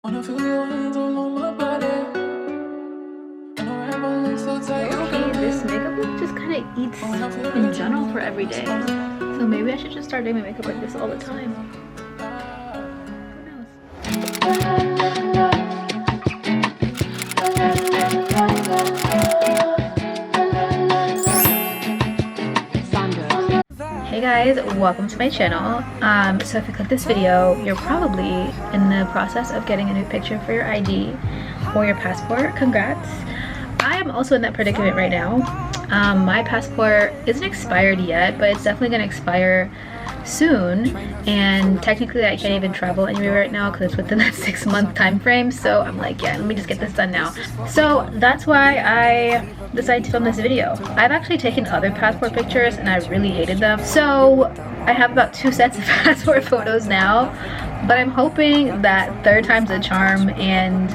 Wanna feel your hands all on my body. Okay, this makeup look just kind of eats in general for every day. So maybe I should just start doing my makeup like this all the time. Hey guys, welcome to my channel. So if you click this video, you're probably in the process of getting a new picture for your ID or your passport. Congrats. I am also in that predicament right now. My passport isn't expired yet, but it's definitely going to expire soon, and technically I can't even travel anywhere right now because it's within that 6-month time frame. So I'm like, yeah, let me just get this done now. So that's why I decided to film this video. I've actually taken other passport pictures and I really hated them, so I have about 2 sets of passport photos now, but I'm hoping that third time's a charm and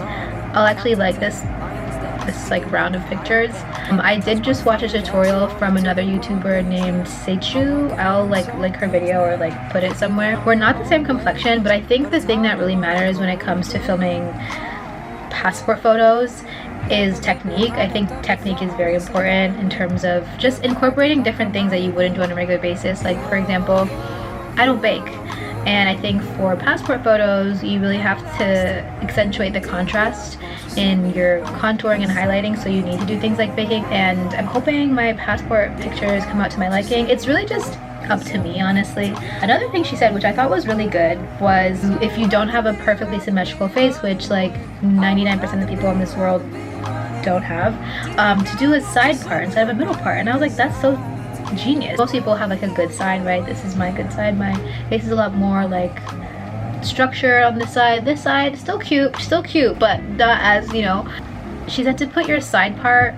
I'll actually like this like round of pictures. I did just watch a tutorial from another YouTuber named Seichu. I'll like link her video or like put it somewhere. We're not the same complexion, but I think the thing that really matters when it comes to filming passport photos is technique. I think technique is very important in terms of just incorporating different things that you wouldn't do on a regular basis. Like for example, I don't bake. And I think for passport photos, you really have to accentuate the contrast in your contouring and highlighting, so you need to do things like baking. And I'm hoping my passport pictures come out to my liking. It's really just up to me, honestly. Another thing she said, which I thought was really good, was if you don't have a perfectly symmetrical face, which like 99% of people in this world don't have, to do a side part instead of a middle part. And I was like, that's so genius. Most people have like a good side, right? This is my good side. My face is a lot more like structure on this side. This side still cute, but not as, you know. She said to put your side part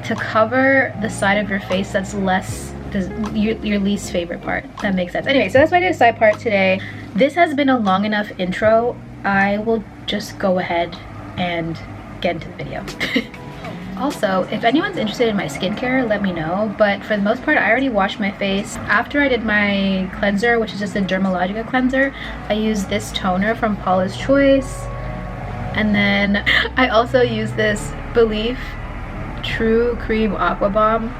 to cover the side of your face that's less your least favorite part. That makes sense. Anyway, so that's why I did a side part today. This has been a long enough intro. I will just go ahead and get into the video. Also, if anyone's interested in my skincare, let me know. But for the most part, I already washed my face. After I did my cleanser, which is just a Dermalogica cleanser, I used this toner from Paula's Choice. And then I also used this Belief True Cream Aqua Bomb.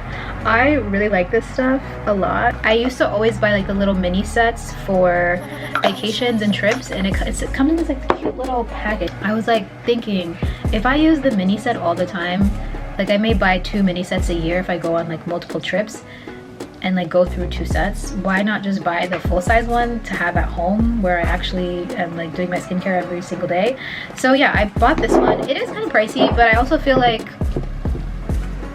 I really like this stuff a lot. I used to always buy like the little mini sets for vacations and trips, and it comes in this like cute little package. I was like thinking, if I use the mini set all the time, like I may buy 2 mini sets a year if I go on like multiple trips and like go through 2 sets. Why not just buy the full-size one to have at home where I actually am like doing my skincare every single day? So yeah, I bought this one. It is kind of pricey, but I also feel like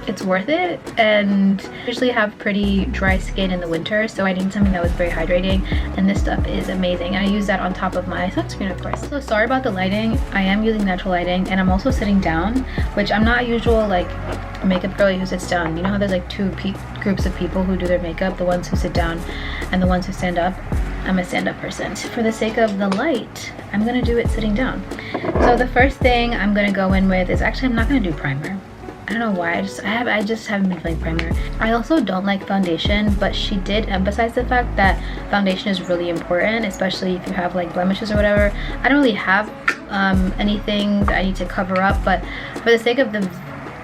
it's worth it, and I usually have pretty dry skin in the winter, so I need something that was very hydrating, and this stuff is amazing. And I use that on top of my sunscreen, of course. So sorry about the lighting. I am using natural lighting, and I'm also sitting down, which I'm not a usual like makeup girl who sits down. You know how there's like 2 groups of people who do their makeup, the ones who sit down and the ones who stand up. I'm a stand-up person. For the sake of the light, I'm gonna do it sitting down. So the first thing I'm gonna go in with is, actually I'm not gonna do primer. I don't know why, I just haven't been feeling primer. I also don't like foundation, but she did emphasize the fact that foundation is really important, especially if you have like blemishes or whatever. I don't really have anything that I need to cover up, but for the sake of the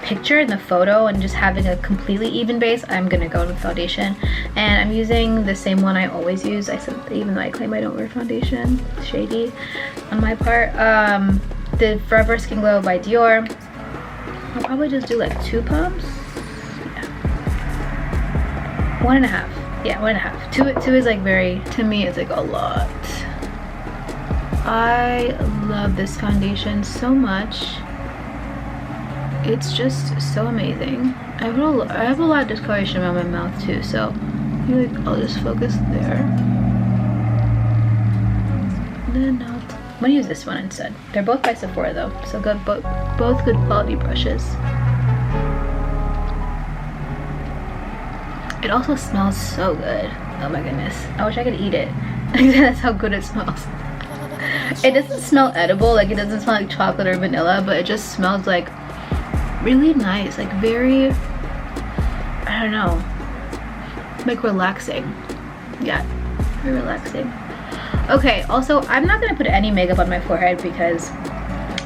picture and the photo and just having a completely even base, I'm gonna go with foundation. And I'm using the same one I always use. Even though I claim I don't wear foundation, shady on my part. The Forever Skin Glow by Dior. I'll probably just do like 2 pumps. Yeah. 1.5. Yeah, 1.5. 2 is like very, to me it's like a lot. I love this foundation so much. It's just so amazing. I have a lot of discoloration around my mouth too, so maybe I'll just focus there. Then I'm gonna use this one instead. They're both by Sephora though, so good, both good quality brushes. It also smells so good. Oh my goodness, I wish I could eat it. That's how good it smells. It doesn't smell edible, like it doesn't smell like chocolate or vanilla, but it just smells like really nice, like very, I don't know, like relaxing. Yeah, very relaxing. Okay, also I'm not gonna put any makeup on my forehead because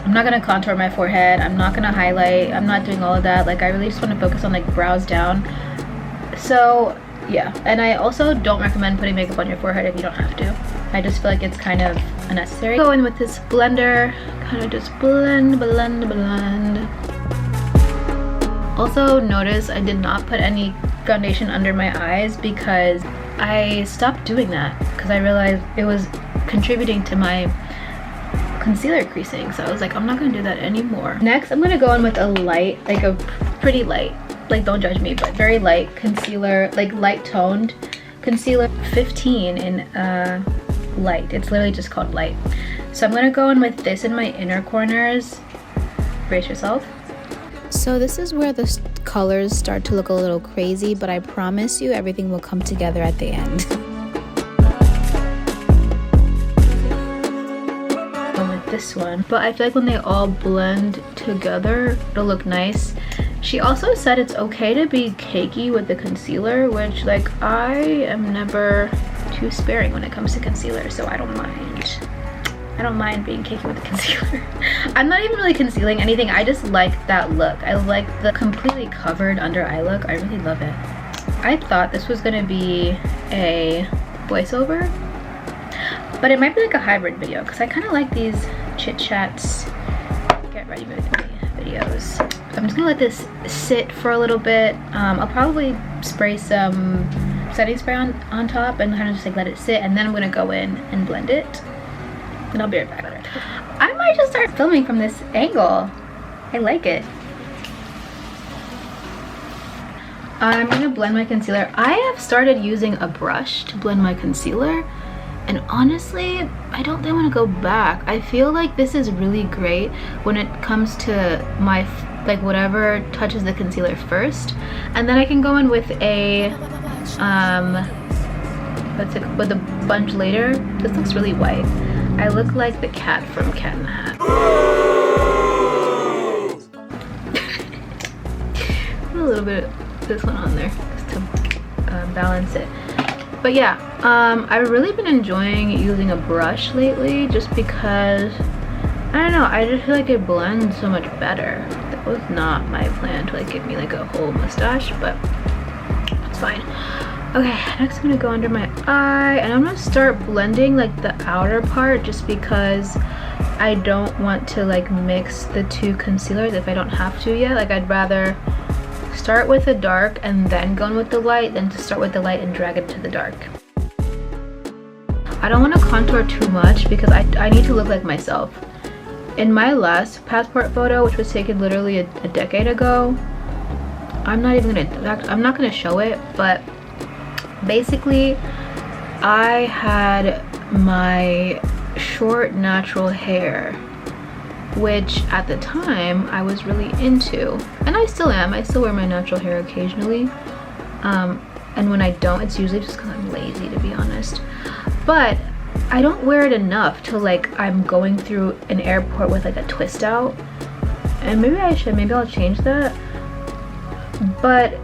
I'm not gonna contour my forehead, I'm not gonna highlight, I'm not doing all of that. Like I really just want to focus on like brows down. So yeah, and I also don't recommend putting makeup on your forehead if you don't have to. I just feel like it's kind of unnecessary. Go in with this blender, kind of just blend. Also notice I did not put any foundation under my eyes because I stopped doing that because I realized it was contributing to my concealer creasing. So I was like, I'm not gonna do that anymore. Next, I'm gonna go in with a light, like a pretty light, like don't judge me, but very light concealer, like light toned concealer, 15 in light. It's literally just called light. So I'm gonna go in with this in my inner corners. Brace yourself. So this is where the colors start to look a little crazy, but I promise you everything will come together at the end. With this one, but I feel like when they all blend together, it'll look nice. She also said it's okay to be cakey with the concealer, which like I am never too sparing when it comes to concealer, so I don't mind. I don't mind being cakey with the concealer. I'm not even really concealing anything. I just like that look. I like the completely covered under eye look. I really love it. I thought this was gonna be a voiceover, but it might be like a hybrid video because I kind of like these chit chats, get ready with me videos. I'm just gonna let this sit for a little bit. I'll probably spray some setting spray on top and kind of just like let it sit, and then I'm gonna go in and blend it. And I'll be right back. I might just start filming from this angle. I like it. I'm gonna blend my concealer. I have started using a brush to blend my concealer, and honestly, I don't think I'm gonna go back. I feel like this is really great when it comes to my, like whatever touches the concealer first, and then I can go in with a, with a sponge later. This looks really white. I look like the cat from Cat in the Hat. A little bit of this one on there just to balance it. But yeah, I've really been enjoying using a brush lately just because, I don't know, I just feel like it blends so much better. That was not my plan to like give me like a whole mustache, but it's fine. Okay, next I'm gonna go under my eye and I'm gonna start blending like the outer part just because I don't want to like mix the two concealers if I don't have to yet. Like I'd rather start with the dark and then go in with the light than to start with the light and drag it to the dark. I don't want to contour too much because I need to look like myself. In my last passport photo, which was taken literally a decade ago, I'm not gonna show it, but basically I had my short natural hair, which at the time I was really into, and I still am. I still wear my natural hair occasionally, and when I don't, it's usually just because I'm lazy, to be honest. But I don't wear it enough till like I'm going through an airport with like a twist out, and maybe I'll change that. But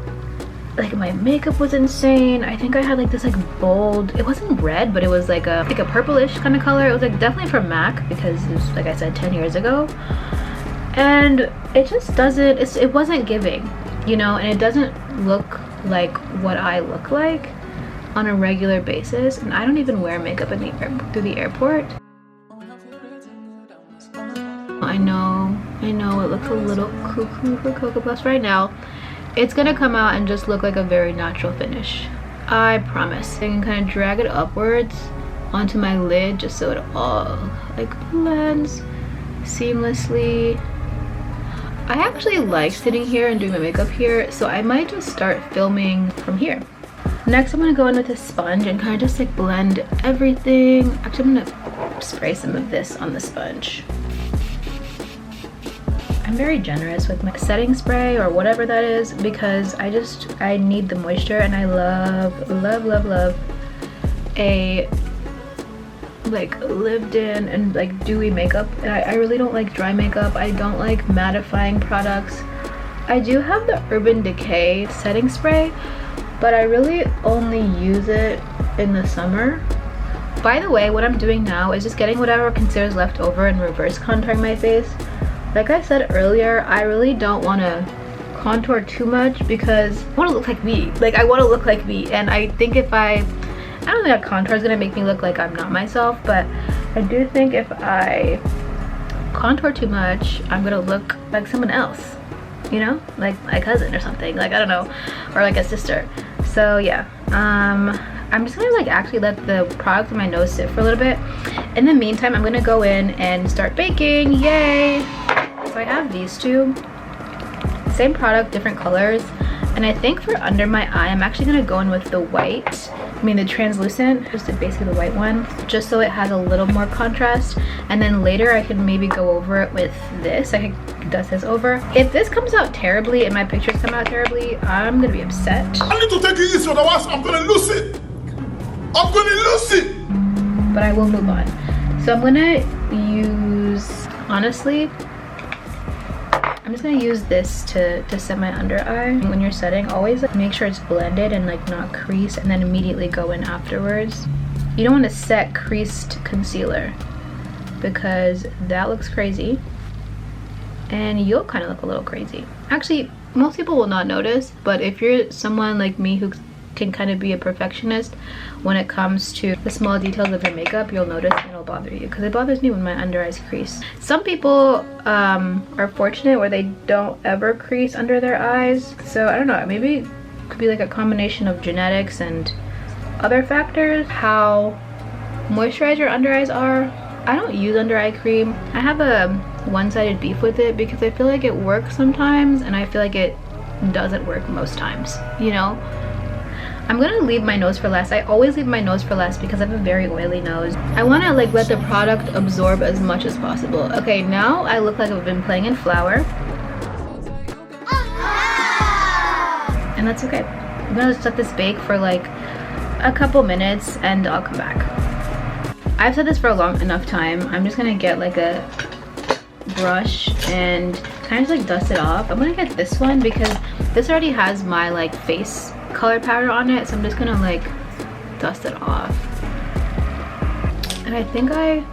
like my makeup was insane. I think I had like this like bold, it wasn't red, but it was like a purplish kind of color. It was like definitely from MAC because it was, like I said, 10 years ago, and it just doesn't, it wasn't giving, you know, and it doesn't look like what I look like on a regular basis. And I don't even wear makeup in through the airport. I know it looks a little cuckoo for Cocoa Puffs right now. It's gonna come out and just look like a very natural finish, I promise. I can kind of drag it upwards onto my lid just so it all like blends seamlessly. I actually like sitting here and doing my makeup here, so I might just start filming from here. Next, I'm gonna go in with a sponge and kind of just like blend everything. Actually, I'm gonna spray some of this on the sponge. I'm very generous with my setting spray or whatever that is because I need the moisture, and I love a like lived in and like dewy makeup. And I really don't like dry makeup. I don't like mattifying products. I do have the Urban Decay setting spray, but I really only use it in the summer. By the way, what I'm doing now is just getting whatever concealer is left over and reverse contouring my face. Like I said earlier, I really don't want to contour too much because I want to look like me. Like I want to look like me, and I think if I don't think that contour is gonna make me look like I'm not myself, but I do think if I contour too much, I'm gonna look like someone else, you know, like my cousin or something, like I don't know, or like a sister. So yeah, I'm just gonna like actually let the product on my nose sit for a little bit. In the meantime, I'm gonna go in and start baking. Yay! So I have these two, same product, different colors, and I think for under my eye, I'm actually gonna go in with the white. I mean the translucent, just basically the white one, just so it has a little more contrast. And then later I can maybe go over it with this. I can dust this over. If this comes out terribly and my pictures come out terribly, I'm gonna be upset. I need to take it easy, otherwise I'm gonna lose it. I'm gonna lose it. But I will move on. So I'm gonna use, honestly, I'm just gonna use this to set my under eye. When you're setting, always like make sure it's blended and like not creased, and then immediately go in afterwards. You don't want to set creased concealer because that looks crazy and you'll kind of look a little crazy. Actually, most people will not notice, but if you're someone like me who can kind of be a perfectionist when it comes to the small details of your makeup, you'll notice and it'll bother you, because it bothers me when my under eyes crease. Some people are fortunate where they don't ever crease under their eyes, so I don't know, maybe it could be like a combination of genetics and other factors, how moisturized your under eyes are. I don't use under eye cream. I have a one-sided beef with it because I feel like it works sometimes and I feel like it doesn't work most times, you know. I'm gonna leave my nose for last. I always leave my nose for last because I have a very oily nose. I want to like let the product absorb as much as possible. Okay, now I look like I've been playing in flour, and that's okay. I'm gonna just let this bake for like a couple minutes and I'll come back. I've said this for a long enough time. I'm just gonna get like a brush and kind of like dust it off. I'm gonna get this one because this already has my like face color powder on it, so I'm just gonna like dust it off. And I think I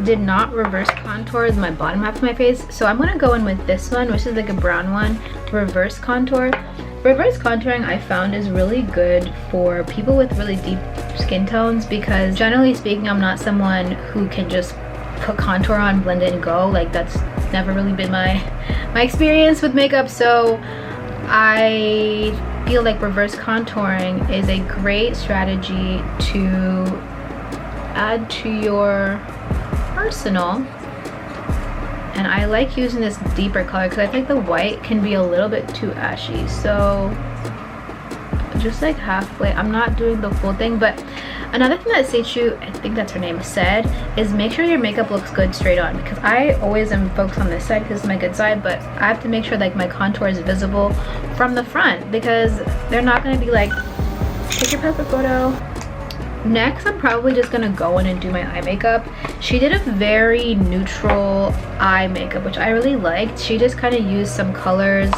did not reverse contour my bottom half of my face, so I'm gonna go in with this one, which is like a brown one, reverse contour. Reverse contouring I found is really good for people with really deep skin tones, because generally speaking, I'm not someone who can just put contour on, blend it and go. Like that's never really been my experience with makeup, so I feel like reverse contouring is a great strategy to add to your arsenal. And I like using this deeper color because I think the white can be a little bit too ashy, so just like halfway. I'm not doing the full thing, but another thing that Seichu, I think that's her name, said is make sure your makeup looks good straight on, because I always am focused on this side because it's my good side, but I have to make sure like my contour is visible from the front, because they're not going to be like, take your passport photo. Next, I'm probably just gonna go in and do my eye makeup. She did a very neutral eye makeup, which I really liked. She just kind of used some colors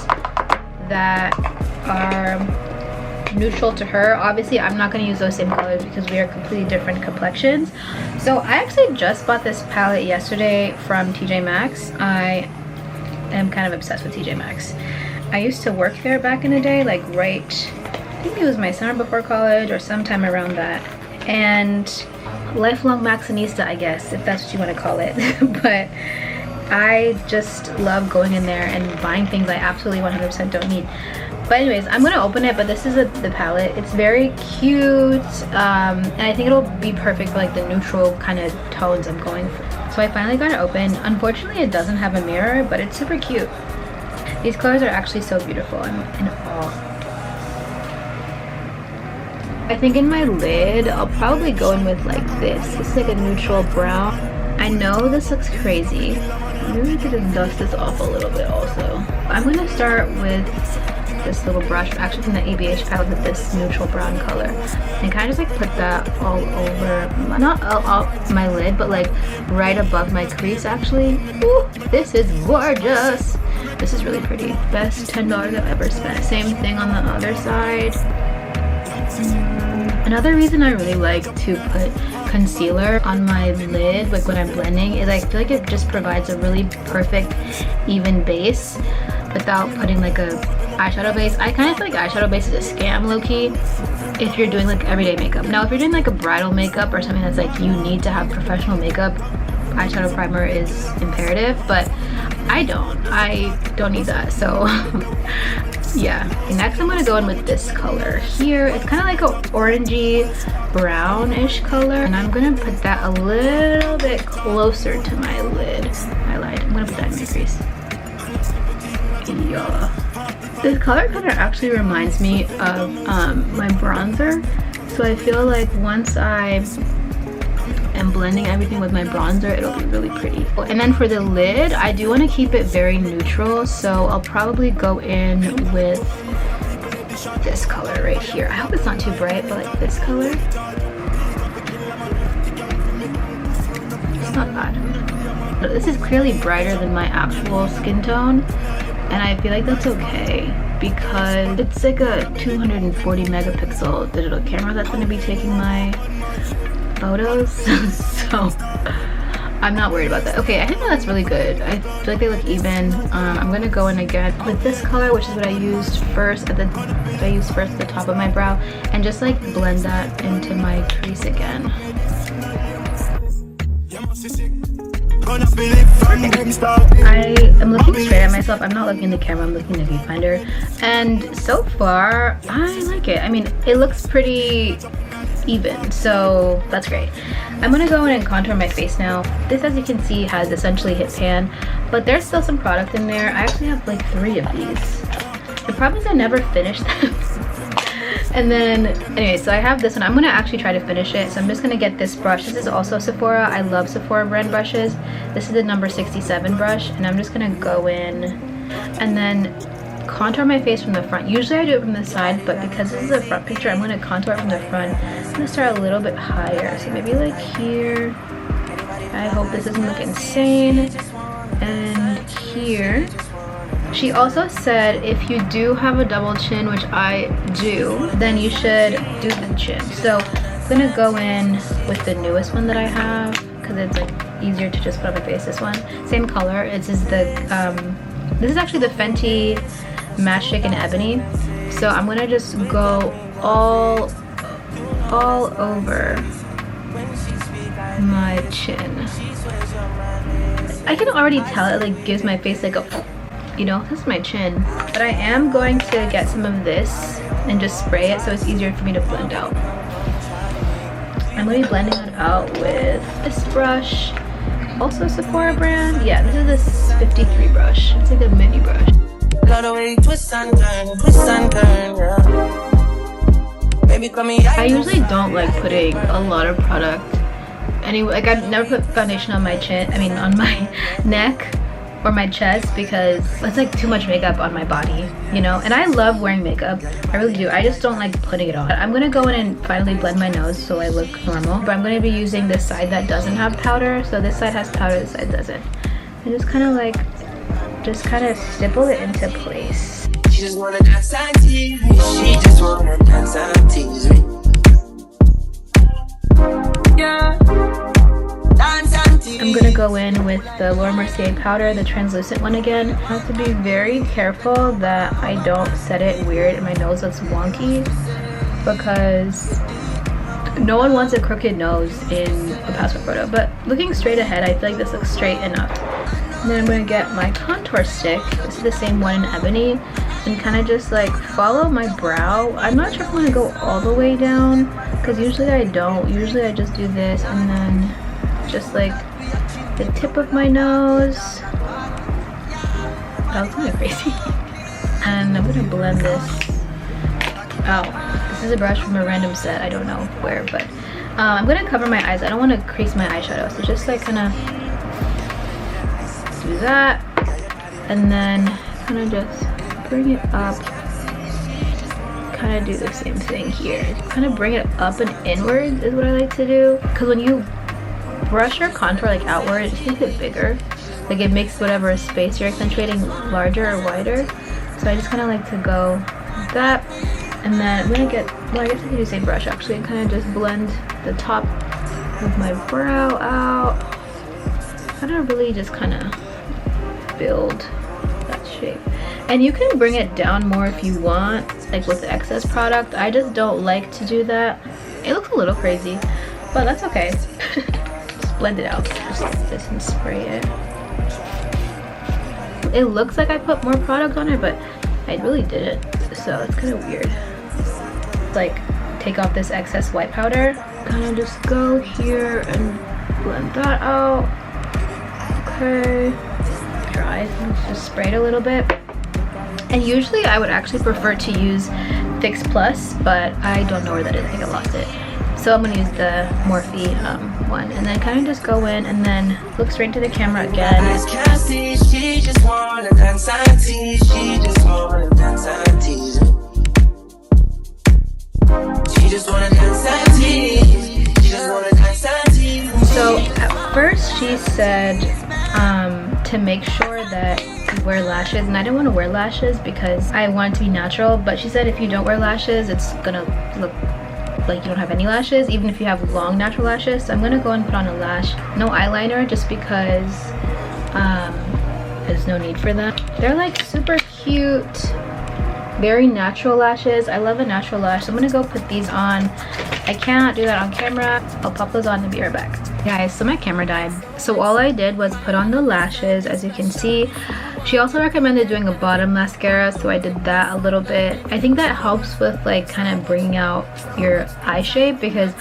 that are neutral to her. Obviously, I'm not gonna use those same colors because we are completely different complexions. So I actually just bought this palette yesterday from TJ Maxx. I am kind of obsessed with TJ Maxx. I used to work there back in the day, like right, I think it was my summer before college or sometime around that. And lifelong Maxinista, I guess, if that's what you want to call it. But I just love going in there and buying things I absolutely 100% don't need. But anyways, I'm going to open it, but this is the palette. It's very cute, and I think it'll be perfect for like the neutral kind of tones I'm going for. So I finally got it open. Unfortunately, it doesn't have a mirror, but it's super cute. These colors are actually so beautiful. I'm in awe. I think in my lid, I'll probably go in with like this. It's like a neutral brown. I know this looks crazy. Maybe we could just dust this off a little bit also. I'm gonna start with this little brush, actually from the ABH palette, with this neutral brown color. And kind of just like put that all over, not all my lid, but like right above my crease actually. Ooh, this is gorgeous. This is really pretty. Best $10 I've ever spent. Same thing on the other side. Another reason I really like to put concealer on my lid, like when I'm blending, is I feel like it just provides a really perfect even base without putting like a eyeshadow base. I kind of feel like eyeshadow base is a scam low-key if you're doing like everyday makeup. Now if you're doing like a bridal makeup or something that's like you need to have professional makeup, eyeshadow primer is imperative, but I don't need that. So yeah. Okay, next I'm gonna go in with this color here. It's kind of like a orangey brownish color, and I'm gonna put that a little bit closer to my lid. I lied. I'm gonna put that in my crease. Yeah. This color kind of actually reminds me of my bronzer, so I feel like once I am blending everything with my bronzer, it'll be really pretty. And then for the lid, I do want to keep it very neutral, so I'll probably go in with this color right here. I hope it's not too bright, but like this color. It's not bad. But this is clearly brighter than my actual skin tone, and I feel like that's okay because it's like a 240 megapixel digital camera that's going to be taking my photos, so I'm not worried about that. Okay, I think that's really good. I feel like they look even. I'm gonna go in again with this color, which is what I used first at the top of my brow, and just like blend that into my crease again. I am looking straight at myself. I'm not looking in the camera, I'm looking in the viewfinder, and so far I like it. I mean, it looks pretty even, so that's great. I'm gonna go in and contour my face now. This, as you can see, has essentially hit pan, but there's still some product in there. I actually have like 3 of these. The problem is I never finished them. And then anyway, so I have this one. I'm gonna actually try to finish it, so I'm just gonna get this brush. This is also Sephora. I love Sephora brand brushes. This is the number 67 brush, and I'm just gonna go in and then contour my face from the front. Usually I do it from the side, but because this is a front picture, I'm going to contour it from the front. I'm going to start a little bit higher, so maybe like here. I hope this doesn't look insane. And here. She also said if you do have a double chin, which I do, then you should do the chin. So I'm going to go in with the newest one that I have because it's like easier to just put on my face. This one, same color. This is actually the Fenty Matchstick in Ebony, so I'm gonna just go all over my chin. I can already tell it like gives my face like a, you know, that's my chin. But I am going to get some of this and just spray it so it's easier for me to blend out. I'm gonna be blending it out with this brush, also Sephora brand. Yeah, this is this 53 brush. It's like a mini brush. I usually don't like putting a lot of product anyway. Like I've never put foundation on my chin, I mean on my neck or my chest, because it's like too much makeup on my body, you know. And I love wearing makeup, I really do. I just don't like putting it on. I'm gonna go in and finally blend my nose so I look normal, but I'm gonna be using this side that doesn't have powder. So this side has powder, this side doesn't, and just kind of stipple it into place. She just wanna dance and tease me. She just wanna dance and tease me. Yeah. Dance and tease. I'm gonna go in with the Laura Mercier powder, the translucent one again. I have to be very careful that I don't set it weird and my nose looks wonky, because no one wants a crooked nose in a passport photo. But looking straight ahead, I feel like this looks straight enough. And then I'm going to get my contour stick. This is the same one in Ebony. And kind of just like follow my brow. I'm not sure if I'm going to go all the way down, because usually I don't. Usually I just do this and then just like the tip of my nose. That was kind of crazy. And I'm going to blend this out. This is a brush from a random set. I don't know where, but I'm going to cover my eyes. I don't want to crease my eyeshadow. So just like kind of do that, and then kind of just bring it up, kind of do the same thing here, kind of bring it up and inwards is what I like to do, because when you brush your contour like outward, it just makes it bigger, like it makes whatever space you're accentuating larger or wider. So I just kind of like to go like that, and then I'm gonna get, well, I guess I can do the same brush actually, and kind of just blend the top move my brow out. I'm gonna really just kind of build that shape. And you can bring it down more if you want, like with the excess product. I just don't like to do that. It looks a little crazy, but that's okay. Just blend it out. Just like this and spray it. It looks like I put more product on it, but I really didn't, so it's kind of weird. Like, take off this excess white powder, kind of just go here and blend that out. Okay, dry, just spray it a little bit. And usually I would actually prefer to use Fix Plus, but I don't know where that is. I think I lost it. So I'm gonna use the Morphe one, and then kind of just go in and then look straight into the camera again. She just wanna dance and tease. She just wanna dance and tease. She just wanna dance and tease. She just wanna dance and tease. So at first she said to make sure that you wear lashes, and I didn't want to wear lashes because I want it to be natural, but she said if you don't wear lashes, it's gonna look like you don't have any lashes, even if you have long natural lashes. So I'm gonna go and put on a lash, no eyeliner, just because there's no need for that. They're like super cute, very natural lashes. I love a natural lash, so I'm gonna go put these on. I cannot do that on camera. I'll pop those on and be right back. Guys, so my camera died, so all I did was put on the lashes. As you can see, she also recommended doing a bottom mascara, so I did that a little bit. I think that helps with like kind of bringing out your eye shape, because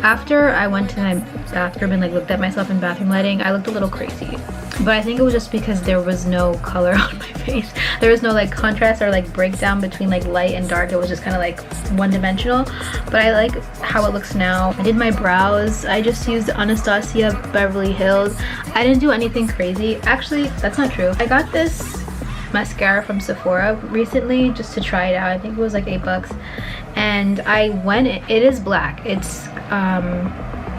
after I went to my bathroom and like looked at myself in bathroom lighting, I looked a little crazy. But I think it was just because there was no color on my face. There was no like contrast or like breakdown between like light and dark. It was just kind of like one-dimensional. But I like how it looks now. I did my brows. I just used Anastasia Beverly Hills. I didn't do anything crazy. Actually, that's not true. I got this mascara from Sephora recently just to try it out. I think it was like $8. And I went, it is black. It's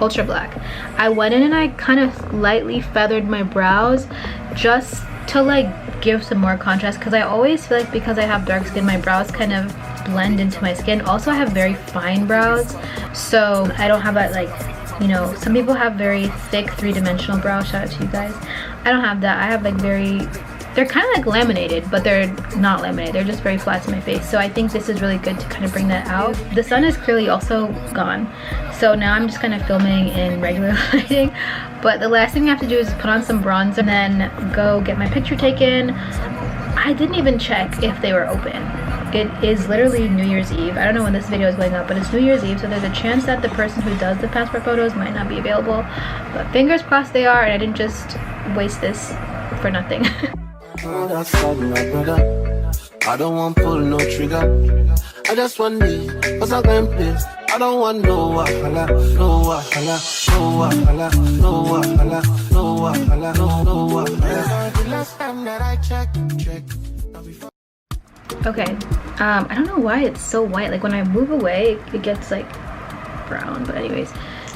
ultra black. I went in and I kind of lightly feathered my brows just to like give some more contrast, because I always feel like because I have dark skin, my brows kind of blend into my skin. Also, I have very fine brows, so I don't have that, like, you know, some people have very thick three-dimensional brows. Shout out to you guys. I don't have that. I have like very, they're kind of like laminated, but they're not laminated. They're just very flat to my face. So I think this is really good to kind of bring that out. The sun is clearly also gone, so now I'm just kind of filming in regular lighting. But the last thing I have to do is put on some bronzer and then go get my picture taken. I didn't even check if they were open. It is literally New Year's Eve. I don't know when this video is going up, but it's New Year's Eve, so there's a chance that the person who does the passport photos might not be available. But fingers crossed they are, and I didn't just waste this for nothing. I don't want pull no trigger. I just want me, cause I can play. I don't want no wahala, no wahala, no wahala, no wahala, no wahala, no wahala. The last time that I checked. Okay, I don't know why it's so white. Like when I move away, it gets like brown. But anyways,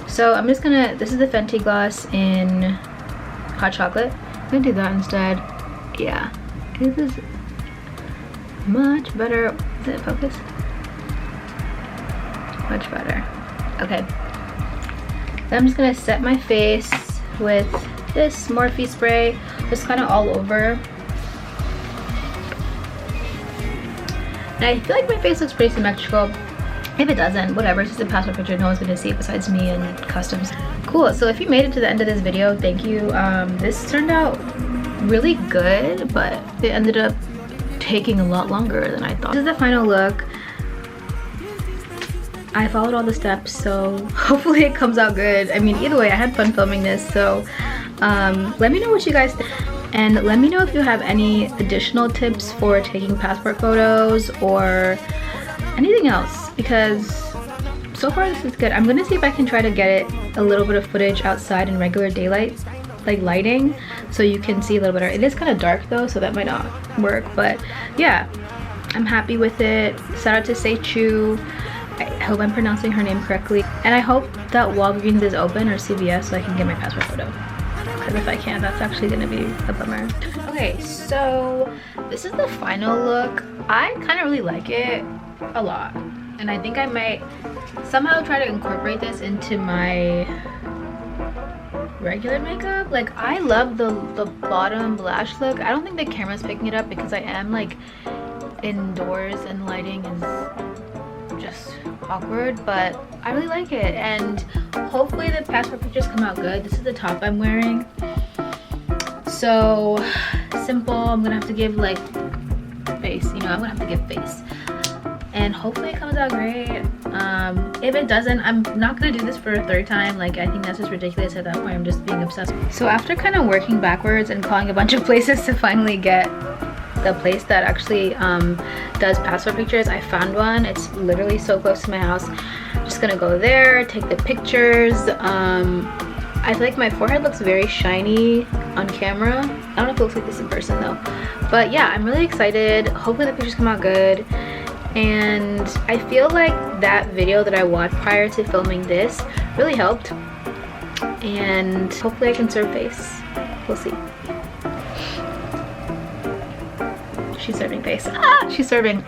so I'm just gonna, this is the Fenty gloss in Hot Chocolate. I'm gonna do that instead. Yeah, this is much better. Is it focus? Much better. Okay, then I'm just gonna set my face with this Morphe spray, just kind of all over. And I feel like my face looks pretty symmetrical. If it doesn't, whatever, it's just a passport picture. No one's gonna see it besides me and customs. Cool, so if you made it to the end of this video, thank you. This turned out really good, but it ended up taking a lot longer than I thought. This is the final look. I followed all the steps, so hopefully it comes out good. I mean, either way, I had fun filming this, so let me know what you guys think. And let me know if you have any additional tips for taking passport photos or anything else, because so far this is good. I'm gonna see if I can try to get it a little bit of footage outside in regular daylight, like lighting, so you can see a little better. It is kind of dark though, so that might not work, but yeah, I'm happy with it. Shout out to Say Chu. I hope I'm pronouncing her name correctly. And I hope that Walgreens is open, or CVS, so I can get my passport photo. Because if I can't, that's actually gonna be a bummer. Okay, so this is the final look. I kind of really like it a lot, and I think I might somehow try to incorporate this into my regular makeup. Like, I love the bottom lash look. I don't think the camera's picking it up because I am like indoors and lighting is just awkward, but I really like it. And hopefully the passport pictures come out good. This is the top I'm wearing. So simple. I'm gonna have to give like face, you know, I'm gonna have to give face. And hopefully it comes out great. If it doesn't, I'm not gonna do this for a third time. Like, I think that's just ridiculous. At that point, I'm just being obsessed. So after kind of working backwards and calling a bunch of places to finally get the place that actually does passport pictures, I found one. It's literally so close to my house. I'm just gonna go there, take the pictures. I feel like my forehead looks very shiny on camera. I don't know if it looks like this in person though. But yeah, I'm really excited. Hopefully the pictures come out good. And I feel like that video that I watched prior to filming this really helped. And hopefully I can serve face. We'll see. She's serving face. Ah, she's serving.